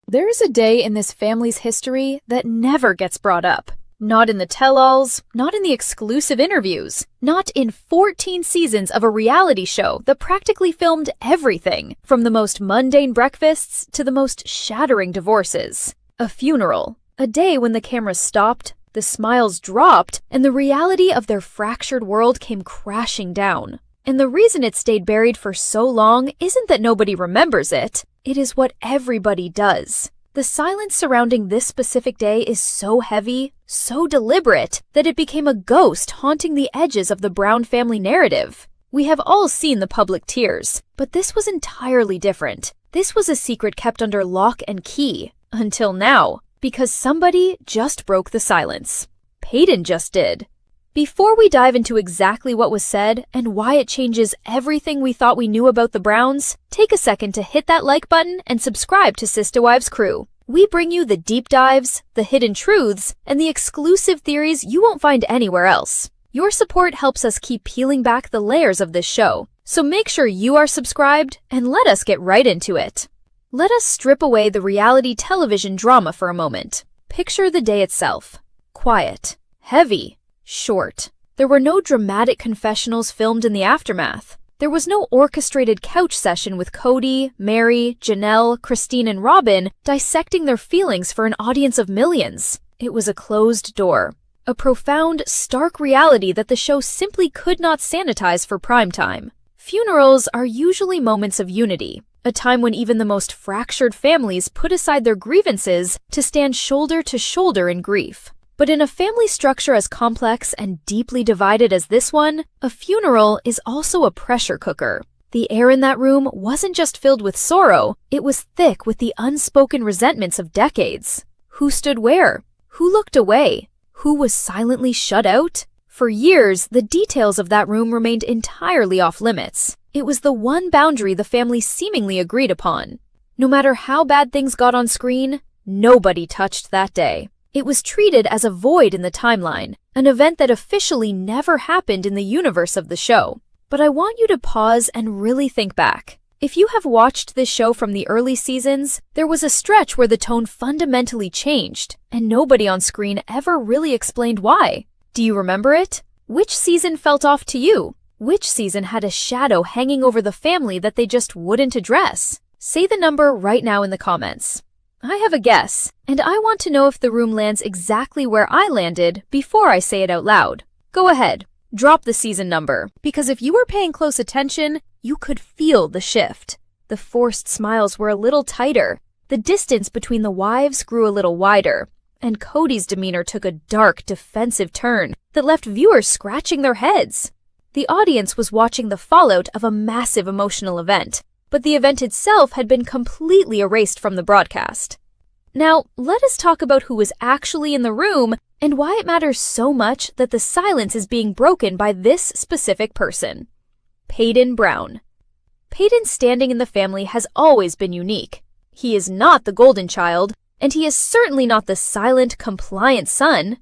There is a day in this family's history that never gets brought up. Not in the tell-alls, not in the exclusive interviews, not in 14 seasons of a reality show that practically filmed everything, from the most mundane breakfasts to the most shattering divorces. A funeral. A day when the cameras stopped, the smiles dropped, and the reality of their fractured world came crashing down. And the reason it stayed buried for so long isn't that nobody remembers it. It is what everybody does. The silence surrounding this specific day is so heavy, so deliberate, that it became a ghost haunting the edges of the Brown family narrative. We have all seen the public tears, but this was entirely different. This was a secret kept under lock and key. Until now, because somebody just broke the silence. Paedon just did. Before we dive into exactly what was said and why it changes everything we thought we knew about the Browns, take a second to hit that like button and subscribe to SisterWives Crew. We bring you the deep dives, the hidden truths, and the exclusive theories you won't find anywhere else. Your support helps us keep peeling back the layers of this show, so make sure you are subscribed and let us get right into it. Let us strip away the reality television drama for a moment. Picture the day itself. Quiet. Heavy. Short. There were no dramatic confessionals filmed in the aftermath. There was no orchestrated couch session with Kody, Mary, Janelle, Christine, and Robin dissecting their feelings for an audience of millions. It was a closed door. A profound, stark reality that the show simply could not sanitize for primetime. Funerals are usually moments of unity, a time when even the most fractured families put aside their grievances to stand shoulder to shoulder in grief. But in a family structure as complex and deeply divided as this one, a funeral is also a pressure cooker. The air in that room wasn't just filled with sorrow, it was thick with the unspoken resentments of decades. Who stood where? Who looked away? Who was silently shut out? For years, the details of that room remained entirely off limits. It was the one boundary the family seemingly agreed upon. No matter how bad things got on screen, nobody touched that day. It was treated as a void in the timeline, an event that officially never happened in the universe of the show. But I want you to pause and really think back. If you have watched this show from the early seasons, there was a stretch where the tone fundamentally changed, and nobody on screen ever really explained why. Do you remember it? Which season felt off to you? Which season had a shadow hanging over the family that they just wouldn't address? Say the number right now in the comments. I have a guess, and I want to know if the room lands exactly where I landed before I say it out loud. Go ahead, drop the season number, because if you were paying close attention, you could feel the shift. The forced smiles were a little tighter, the distance between the wives grew a little wider, and Kody's demeanor took a dark, defensive turn that left viewers scratching their heads. The audience was watching the fallout of a massive emotional event, but the event itself had been completely erased from the broadcast. Now, let us talk about who was actually in the room and why it matters so much that the silence is being broken by this specific person. Paedon Brown. Paedon's standing in the family has always been unique. He is not the golden child, and he is certainly not the silent, compliant son.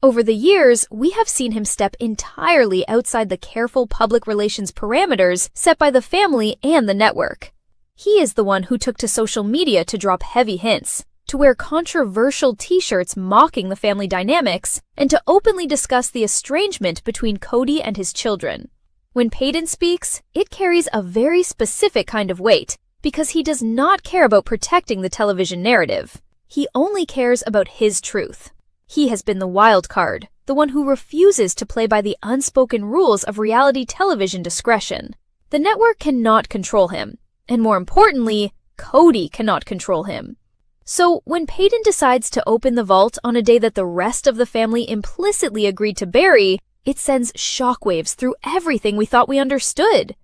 Over the years, we have seen him step entirely outside the careful public relations parameters set by the family and the network. He is the one who took to social media to drop heavy hints, to wear controversial t-shirts mocking the family dynamics, and to openly discuss the estrangement between Kody and his children. When Paedon speaks, it carries a very specific kind of weight, because he does not care about protecting the television narrative. He only cares about his truth. He has been the wild card, the one who refuses to play by the unspoken rules of reality television discretion. The network cannot control him, and more importantly, Kody cannot control him. So when Paedon decides to open the vault on a day that the rest of the family implicitly agreed to bury, it sends shockwaves through everything we thought we understood.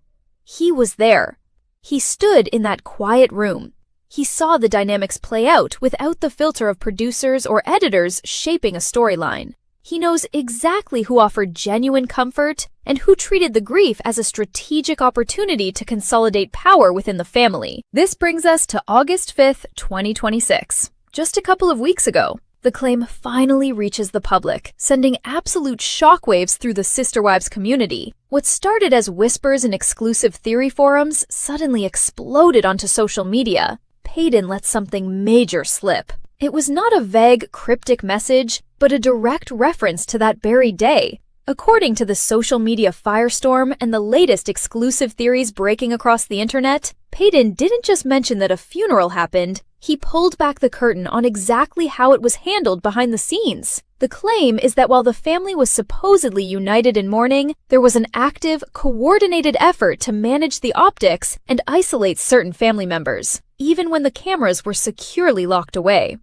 He was there. He stood in that quiet room. He saw the dynamics play out without the filter of producers or editors shaping a storyline. He knows exactly who offered genuine comfort and who treated the grief as a strategic opportunity to consolidate power within the family. This brings us to August 5th, 2026. Just a couple of weeks ago, the claim finally reaches the public, sending absolute shockwaves through the SisterWives community. What started as whispers in exclusive theory forums suddenly exploded onto social media. Paedon let something major slip. It was not a vague, cryptic message, but a direct reference to that buried day. According to the social media firestorm and the latest exclusive theories breaking across the internet, Paedon didn't just mention that a funeral happened, he pulled back the curtain on exactly how it was handled behind the scenes. The claim is that while the family was supposedly united in mourning, there was an active, coordinated effort to manage the optics and isolate certain family members, even when the cameras were securely locked away.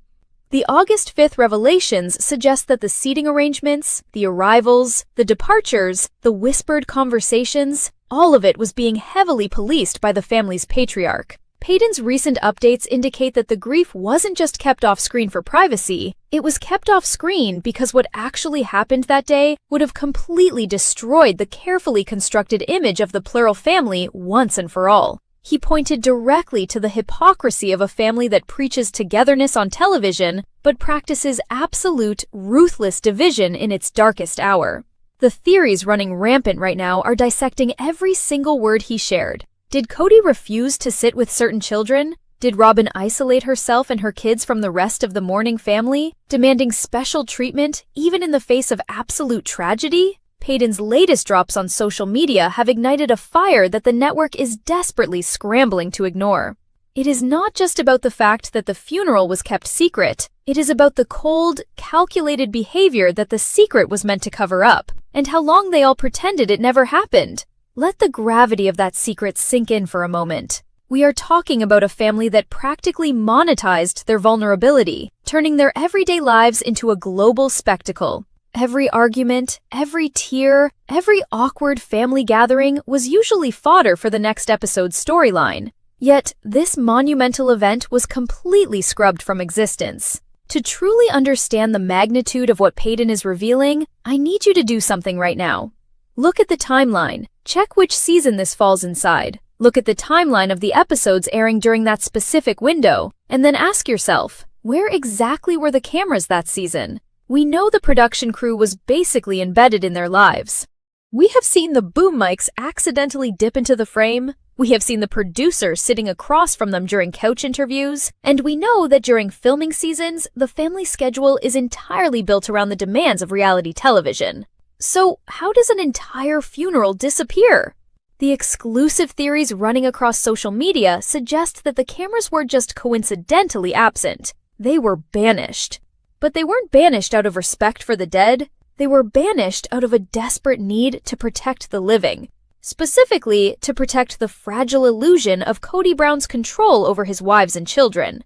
The August 5th revelations suggest that the seating arrangements, the arrivals, the departures, the whispered conversations, all of it was being heavily policed by the family's patriarch. Paedon's recent updates indicate that the grief wasn't just kept off screen for privacy, it was kept off screen because what actually happened that day would have completely destroyed the carefully constructed image of the plural family once and for all. He pointed directly to the hypocrisy of a family that preaches togetherness on television, but practices absolute, ruthless division in its darkest hour. The theories running rampant right now are dissecting every single word he shared. Did Kody refuse to sit with certain children? Did Robyn isolate herself and her kids from the rest of the mourning family, demanding special treatment even in the face of absolute tragedy? Paedon's latest drops on social media have ignited a fire that the network is desperately scrambling to ignore. It is not just about the fact that the funeral was kept secret, it is about the cold, calculated behavior that the secret was meant to cover up, and how long they all pretended it never happened. Let the gravity of that secret sink in for a moment. We are talking about a family that practically monetized their vulnerability, turning their everyday lives into a global spectacle. Every argument, every tear, every awkward family gathering was usually fodder for the next episode's storyline. Yet, this monumental event was completely scrubbed from existence. To truly understand the magnitude of what Paedon is revealing, I need you to do something right now. Look at the timeline. Check which season this falls inside. Look at the timeline of the episodes airing during that specific window, and then ask yourself, where exactly were the cameras that season? We know the production crew was basically embedded in their lives. We have seen the boom mics accidentally dip into the frame, we have seen the producer sitting across from them during couch interviews, and we know that during filming seasons, the family schedule is entirely built around the demands of reality television. So, how does an entire funeral disappear? The exclusive theories running across social media suggest that the cameras weren't just coincidentally absent, they were banished. But they weren't banished out of respect for the dead, they were banished out of a desperate need to protect the living. Specifically, to protect the fragile illusion of Kody Brown's control over his wives and children.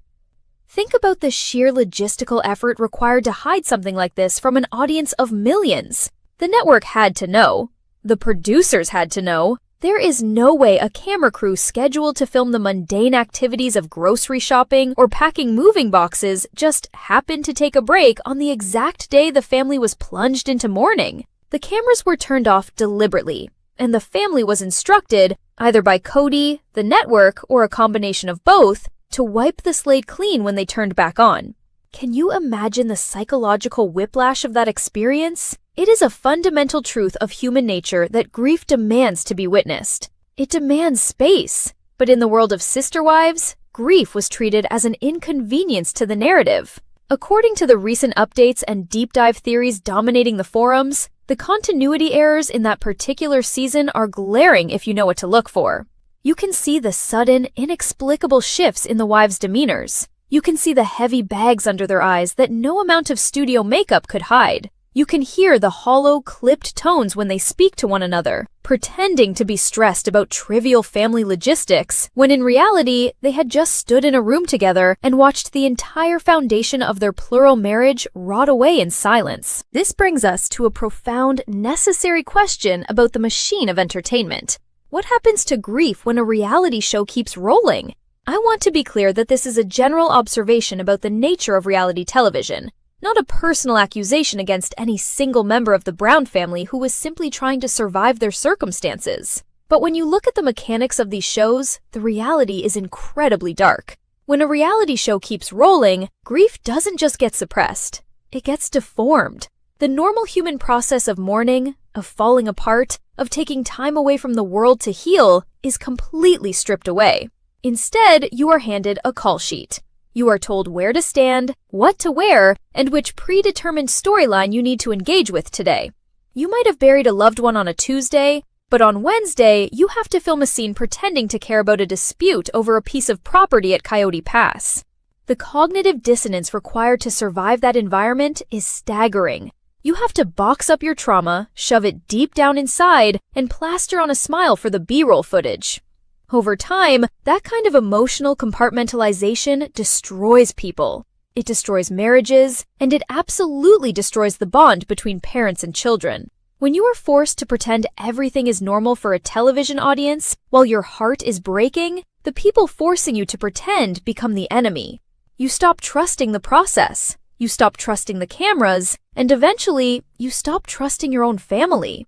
Think about the sheer logistical effort required to hide something like this from an audience of millions. The network had to know. The producers had to know. There is no way a camera crew scheduled to film the mundane activities of grocery shopping or packing moving boxes just happened to take a break on the exact day the family was plunged into mourning. The cameras were turned off deliberately, and the family was instructed, either by Kody, the network, or a combination of both, to wipe the slate clean when they turned back on. Can you imagine the psychological whiplash of that experience? It is a fundamental truth of human nature that grief demands to be witnessed. It demands space. But in the world of sister wives, grief was treated as an inconvenience to the narrative. According to the recent updates and deep dive theories dominating the forums, the continuity errors in that particular season are glaring if you know what to look for. You can see the sudden, inexplicable shifts in the wives' demeanors. You can see the heavy bags under their eyes that no amount of studio makeup could hide. You can hear the hollow, clipped tones when they speak to one another, pretending to be stressed about trivial family logistics, when in reality, they had just stood in a room together and watched the entire foundation of their plural marriage rot away in silence. This brings us to a profound, necessary question about the machine of entertainment. What happens to grief when a reality show keeps rolling? I want to be clear that this is a general observation about the nature of reality television, not a personal accusation against any single member of the Brown family who was simply trying to survive their circumstances. But when you look at the mechanics of these shows, the reality is incredibly dark. When a reality show keeps rolling, grief doesn't just get suppressed, it gets deformed. The normal human process of mourning, of falling apart, of taking time away from the world to heal, is completely stripped away. Instead, you are handed a call sheet. You are told where to stand, what to wear, and which predetermined storyline you need to engage with today. You might have buried a loved one on a Tuesday, but on Wednesday, you have to film a scene pretending to care about a dispute over a piece of property at Coyote Pass. The cognitive dissonance required to survive that environment is staggering. You have to box up your trauma, shove it deep down inside, and plaster on a smile for the B-roll footage. Over time, that kind of emotional compartmentalization destroys people. It destroys marriages, and it absolutely destroys the bond between parents and children. When you are forced to pretend everything is normal for a television audience while your heart is breaking, the people forcing you to pretend become the enemy. You stop trusting the process, you stop trusting the cameras, and eventually, you stop trusting your own family.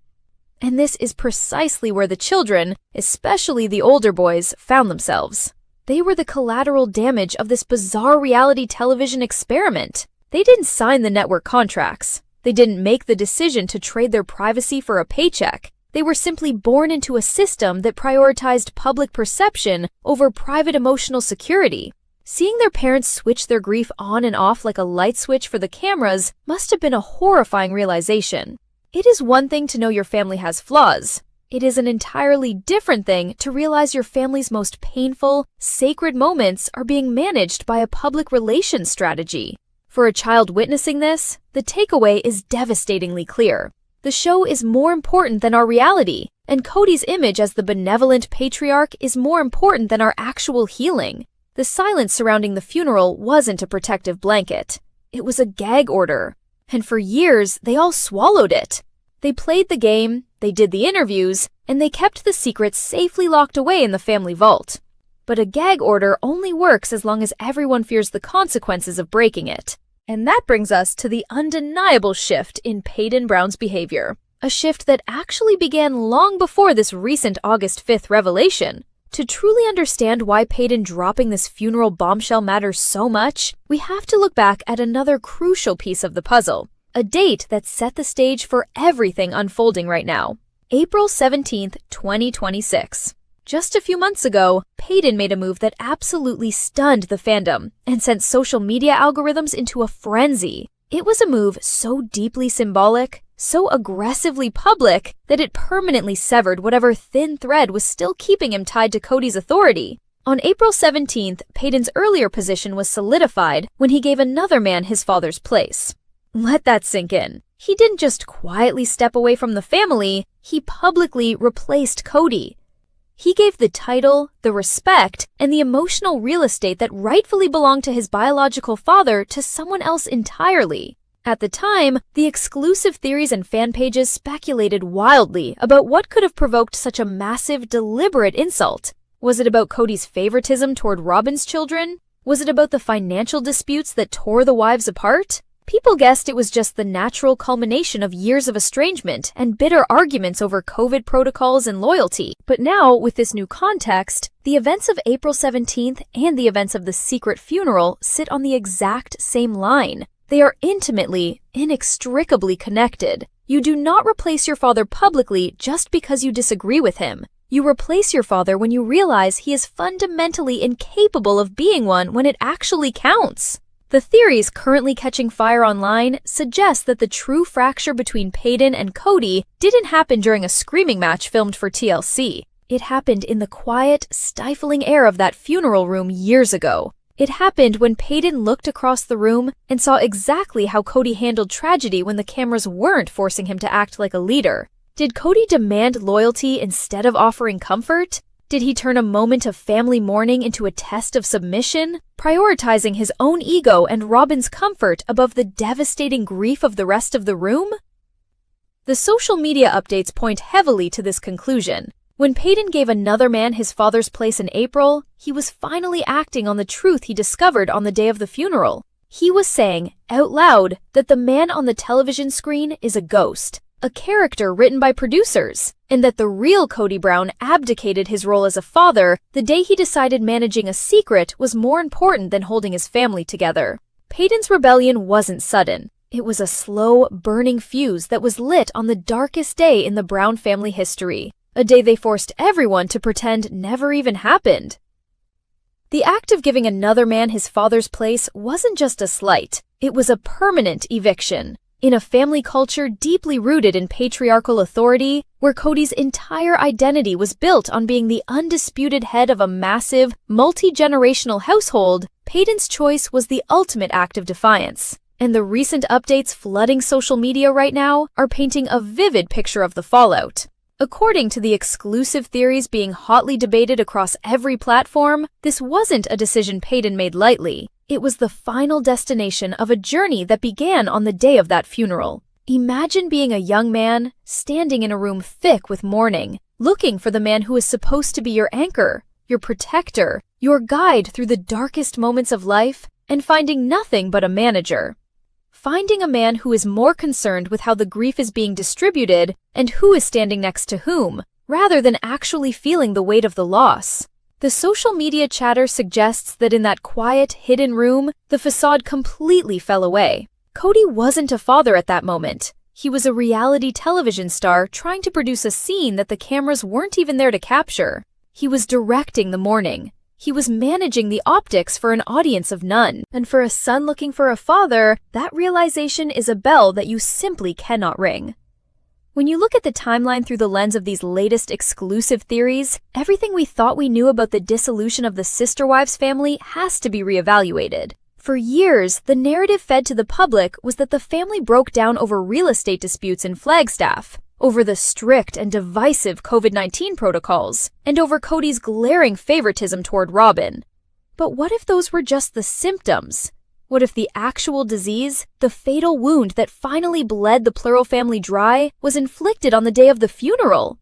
And this is precisely where the children, especially the older boys, found themselves. They were the collateral damage of this bizarre reality television experiment. They didn't sign the network contracts. They didn't make the decision to trade their privacy for a paycheck. They were simply born into a system that prioritized public perception over private emotional security. Seeing their parents switch their grief on and off like a light switch for the cameras must have been a horrifying realization. It is one thing to know your family has flaws. It is an entirely different thing to realize your family's most painful, sacred moments are being managed by a public relations strategy. For a child witnessing this, the takeaway is devastatingly clear. The show is more important than our reality, and Kody's image as the benevolent patriarch is more important than our actual healing. The silence surrounding the funeral wasn't a protective blanket. It was a gag order. And for years, they all swallowed it. They played the game, they did the interviews, and they kept the secrets safely locked away in the family vault. But a gag order only works as long as everyone fears the consequences of breaking it. And that brings us to the undeniable shift in Paedon Brown's behavior. A shift that actually began long before this recent August 5th revelation. To truly understand why Paedon dropping this funeral bombshell matters so much, we have to look back at another crucial piece of the puzzle, a date that set the stage for everything unfolding right now. April 17th, 2026. Just a few months ago, Paedon made a move that absolutely stunned the fandom and sent social media algorithms into a frenzy. It was a move so deeply symbolic, so aggressively public, that it permanently severed whatever thin thread was still keeping him tied to Kody's authority. On April 17th, Paedon's earlier position was solidified when he gave another man his father's place. Let that sink in. He didn't just quietly step away from the family, he publicly replaced Kody. He gave the title, the respect, and the emotional real estate that rightfully belonged to his biological father to someone else entirely. At the time, the exclusive theories and fan pages speculated wildly about what could have provoked such a massive, deliberate insult. Was it about Kody's favoritism toward Robin's children? Was it about the financial disputes that tore the wives apart? People guessed it was just the natural culmination of years of estrangement and bitter arguments over COVID protocols and loyalty. But now, with this new context, the events of April 17th and the events of the secret funeral sit on the exact same line. They are intimately, inextricably connected. You do not replace your father publicly just because you disagree with him. You replace your father when you realize he is fundamentally incapable of being one when it actually counts. The theories currently catching fire online suggest that the true fracture between Paedon and Kody didn't happen during a screaming match filmed for TLC. It happened in the quiet, stifling air of that funeral room years ago. It happened when Paedon looked across the room and saw exactly how Kody handled tragedy when the cameras weren't forcing him to act like a leader. Did Kody demand loyalty instead of offering comfort? Did he turn a moment of family mourning into a test of submission, prioritizing his own ego and Robin's comfort above the devastating grief of the rest of the room? The social media updates point heavily to this conclusion. When Paedon gave another man his father's place in April, he was finally acting on the truth he discovered on the day of the funeral. He was saying, out loud, that the man on the television screen is a ghost, a character written by producers, and that the real Kody Brown abdicated his role as a father the day he decided managing a secret was more important than holding his family together. Paedon's rebellion wasn't sudden. It was a slow, burning fuse that was lit on the darkest day in the Brown family history, a day they forced everyone to pretend never even happened. The act of giving another man his father's place wasn't just a slight, it was a permanent eviction. In a family culture deeply rooted in patriarchal authority, where Kody's entire identity was built on being the undisputed head of a massive, multi-generational household, Paedon's choice was the ultimate act of defiance. And the recent updates flooding social media right now are painting a vivid picture of the fallout. According to the exclusive theories being hotly debated across every platform, this wasn't a decision Paedon made lightly. It was the final destination of a journey that began on the day of that funeral. Imagine being a young man, standing in a room thick with mourning, looking for the man who is supposed to be your anchor, your protector, your guide through the darkest moments of life, and finding nothing but a manager. Finding a man who is more concerned with how the grief is being distributed and who is standing next to whom, rather than actually feeling the weight of the loss. The social media chatter suggests that in that quiet, hidden room, the facade completely fell away. Kody wasn't a father at that moment. He was a reality television star trying to produce a scene that the cameras weren't even there to capture. He was directing the mourning. He was managing the optics for an audience of none. And for a son looking for a father, that realization is a bell that you simply cannot ring. When you look at the timeline through the lens of these latest exclusive theories, everything we thought we knew about the dissolution of the SisterWives family has to be reevaluated. For years, the narrative fed to the public was that the family broke down over real estate disputes in Flagstaff, over the strict and divisive COVID-19 protocols, and over Kody's glaring favoritism toward Robin. But what if those were just the symptoms? What if the actual disease, the fatal wound that finally bled the plural family dry, was inflicted on the day of the funeral?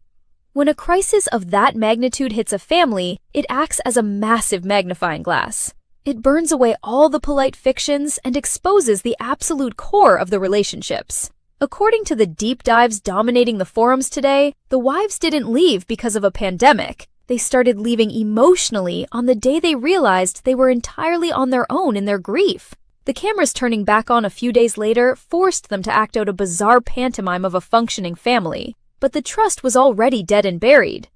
When a crisis of that magnitude hits a family, it acts as a massive magnifying glass. It burns away all the polite fictions and exposes the absolute core of the relationships. According to the deep dives dominating the forums today, the wives didn't leave because of a pandemic. They started leaving emotionally on the day they realized they were entirely on their own in their grief. The cameras turning back on a few days later forced them to act out a bizarre pantomime of a functioning family. But the trust was already dead and buried.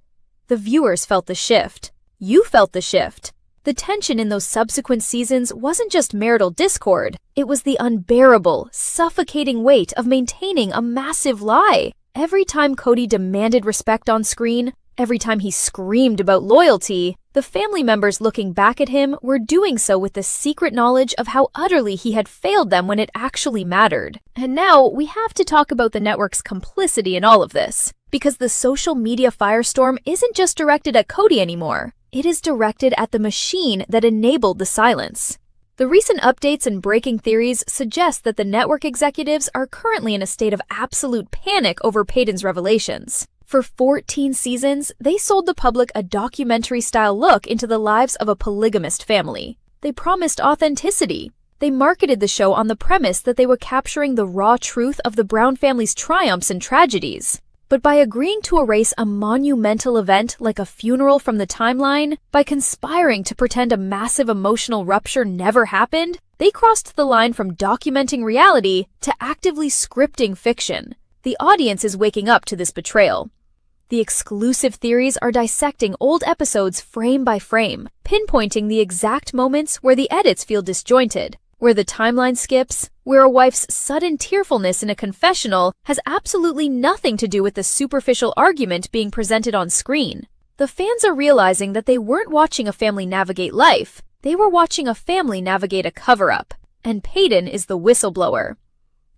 The viewers felt the shift. You felt the shift. The tension in those subsequent seasons wasn't just marital discord. It was the unbearable, suffocating weight of maintaining a massive lie. Every time Kody demanded respect on screen, every time he screamed about loyalty, the family members looking back at him were doing so with the secret knowledge of how utterly he had failed them when it actually mattered. And now we have to talk about the network's complicity in all of this, because the social media firestorm isn't just directed at Kody anymore. It is directed at the machine that enabled the silence. The recent updates and breaking theories suggest that the network executives are currently in a state of absolute panic over Paedon's revelations. For 14 seasons, they sold the public a documentary-style look into the lives of a polygamist family. They promised authenticity. They marketed the show on the premise that they were capturing the raw truth of the Brown family's triumphs and tragedies. But by agreeing to erase a monumental event like a funeral from the timeline, by conspiring to pretend a massive emotional rupture never happened, they crossed the line from documenting reality to actively scripting fiction. The audience is waking up to this betrayal. The exclusive theories are dissecting old episodes frame by frame, pinpointing the exact moments where the edits feel disjointed, where the timeline skips, where a wife's sudden tearfulness in a confessional has absolutely nothing to do with the superficial argument being presented on screen. The fans are realizing that they weren't watching a family navigate life, they were watching a family navigate a cover-up. And Paedon is the whistleblower.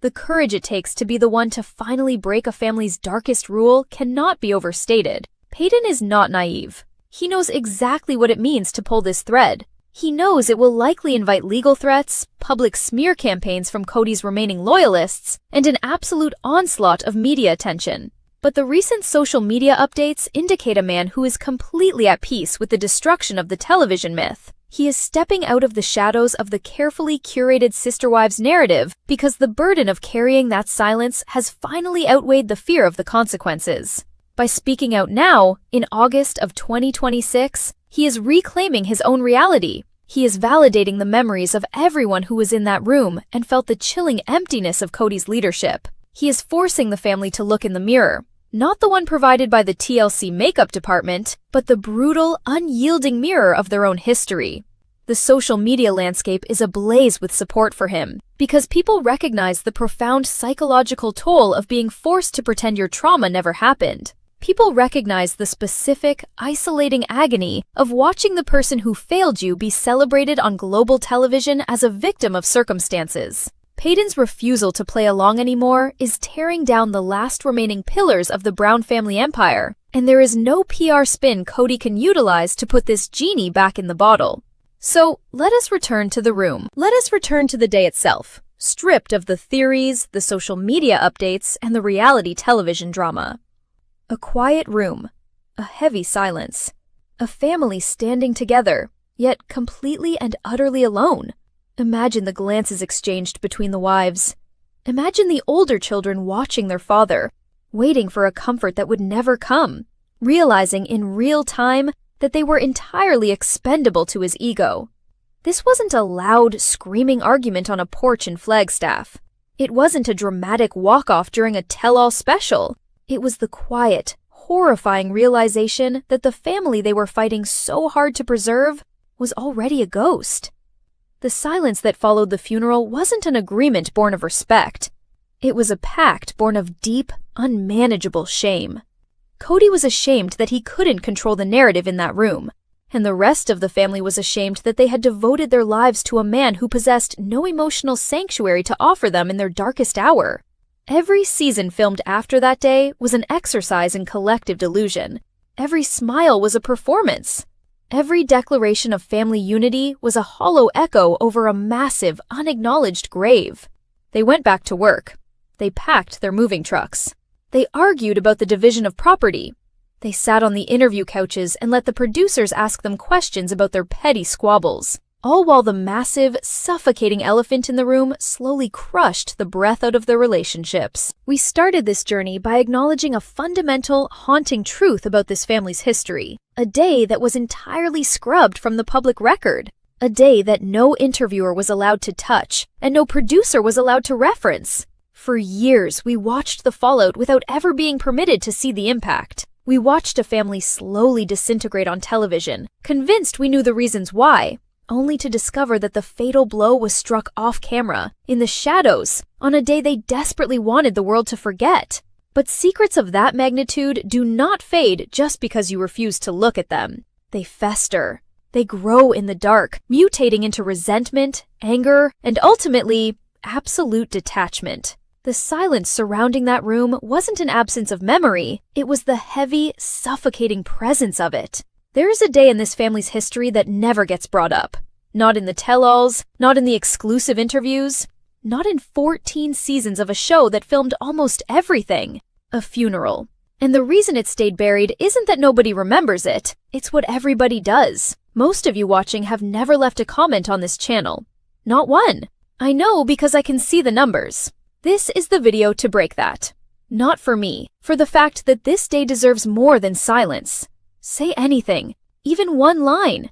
The courage it takes to be the one to finally break a family's darkest rule cannot be overstated. Paedon is not naive. He knows exactly what it means to pull this thread. He knows it will likely invite legal threats, public smear campaigns from Kody's remaining loyalists, and an absolute onslaught of media attention. But the recent social media updates indicate a man who is completely at peace with the destruction of the television myth. He is stepping out of the shadows of the carefully curated SisterWives narrative because the burden of carrying that silence has finally outweighed the fear of the consequences. By speaking out now, in August of 2026, he is reclaiming his own reality. He is validating the memories of everyone who was in that room and felt the chilling emptiness of Kody's leadership. He is forcing the family to look in the mirror. Not the one provided by the TLC makeup department, but the brutal, unyielding mirror of their own history. The social media landscape is ablaze with support for him, because people recognize the profound psychological toll of being forced to pretend your trauma never happened. People recognize the specific, isolating agony of watching the person who failed you be celebrated on global television as a victim of circumstances. Paedon's refusal to play along anymore is tearing down the last remaining pillars of the Brown family empire, and there is no PR spin Kody can utilize to put this genie back in the bottle. So, let us return to the room. Let us return to the day itself, stripped of the theories, the social media updates, and the reality television drama. A quiet room, a heavy silence, a family standing together, yet completely and utterly alone. Imagine the glances exchanged between the wives. Imagine the older children watching their father, waiting for a comfort that would never come, realizing in real time that they were entirely expendable to his ego. This wasn't a loud, screaming argument on a porch in Flagstaff. It wasn't a dramatic walk-off during a tell-all special. It was the quiet, horrifying realization that the family they were fighting so hard to preserve was already a ghost. The silence that followed the funeral wasn't an agreement born of respect. It was a pact born of deep, unmanageable shame. Kody was ashamed that he couldn't control the narrative in that room, and the rest of the family was ashamed that they had devoted their lives to a man who possessed no emotional sanctuary to offer them in their darkest hour. Every season filmed after that day was an exercise in collective delusion. Every smile was a performance. Every declaration of family unity was a hollow echo over a massive, unacknowledged grave. They went back to work. They packed their moving trucks. They argued about the division of property. They sat on the interview couches and let the producers ask them questions about their petty squabbles, all while the massive, suffocating elephant in the room slowly crushed the breath out of their relationships. We started this journey by acknowledging a fundamental, haunting truth about this family's history, a day that was entirely scrubbed from the public record, a day that no interviewer was allowed to touch and no producer was allowed to reference. For years, we watched the fallout without ever being permitted to see the impact. We watched a family slowly disintegrate on television, convinced we knew the reasons why, only to discover that the fatal blow was struck off camera, in the shadows, on a day they desperately wanted the world to forget. But secrets of that magnitude do not fade just because you refuse to look at them. They fester. They grow in the dark, mutating into resentment, anger, and ultimately, absolute detachment. The silence surrounding that room wasn't an absence of memory, it was the heavy, suffocating presence of it. There is a day in this family's history that never gets brought up. Not in the tell-alls, not in the exclusive interviews, not in 14 seasons of a show that filmed almost everything. A funeral. And the reason it stayed buried isn't that nobody remembers it, it's what everybody does. Most of you watching have never left a comment on this channel. Not one. I know because I can see the numbers. This is the video to break that. Not for me, for the fact that this day deserves more than silence. Say anything, even one line.